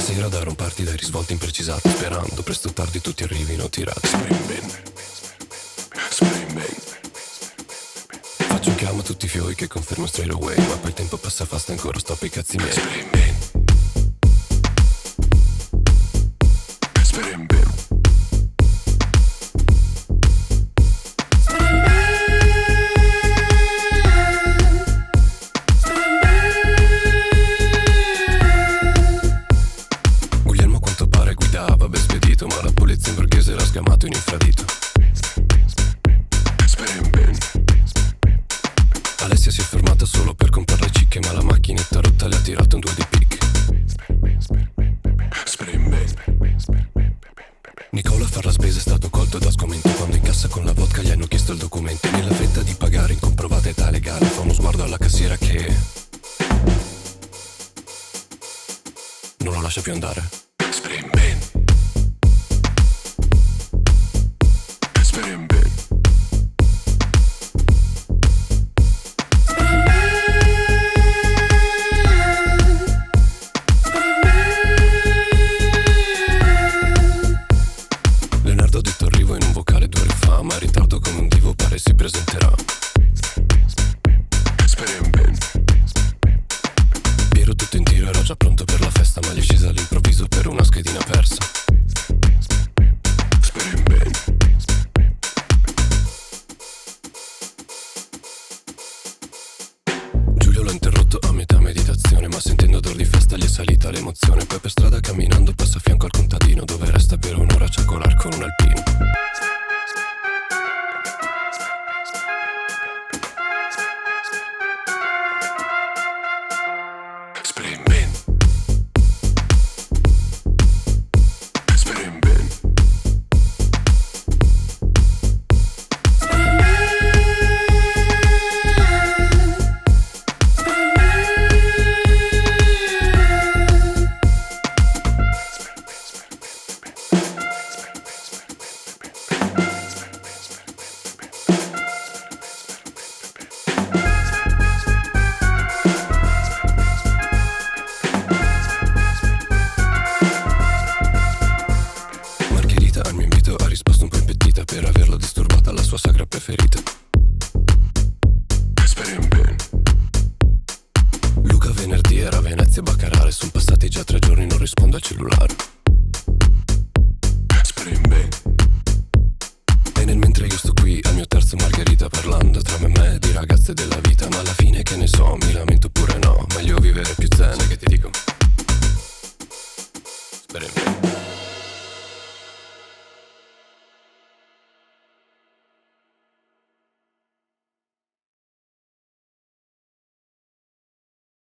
Stasera darò un party dai risvolti imprecisati, sperando presto o tardi tutti arrivino tirati. Spring. Faccio un chiamo a tutti i fioi che confermo straight away, ma poi il tempo passa fast e ancora sto per i cazzi miei. Spring. Guglielmo a quanto pare guidava ben spedito, ma la polizia in borghese l'ha sgamato in infradito. Alessia si è fermata solo per comprare cicche, ma la macchinetta rotta le ha tirato un 2 di picche. Nicola a far la spesa è stato colto da sgomento quando in cassa con la vodka gli hanno chiesto il documento. Nella fretta di pagare incomprovata età legale fa uno sguardo alla cassiera che non lo lascia più andare. Spring. Leonardo ha detto arrivo in un vocale 2 ore fa, ma in ritardo come un divo pare si presenterà. Piero tutto in tiro era già pronto per la festa, ma gli è scesa all'improvviso per una schedina persa. Giulio l'ha interrotto a metà meditazione, ma sentendo odor di festa gli è salita l'emozione. Poi per strada camminando passa a fianco al contadino, dove resta per un'ora a ciacolar con un alpino. Margherita al mio invito ha risposto un po' impettita per averlo disturbata la sua sagra preferita. Luca venerdì era a Venezia a baccarare, sono passati già 3 giorni, non rispondo al cellulare. E nel mentre io sto qui al mio terzo Margherita, parlando tra me e me di ragazze della vita, ma alla fine che ne so, mi lamento pure no, meglio vivere più zen. Sai che ti dico?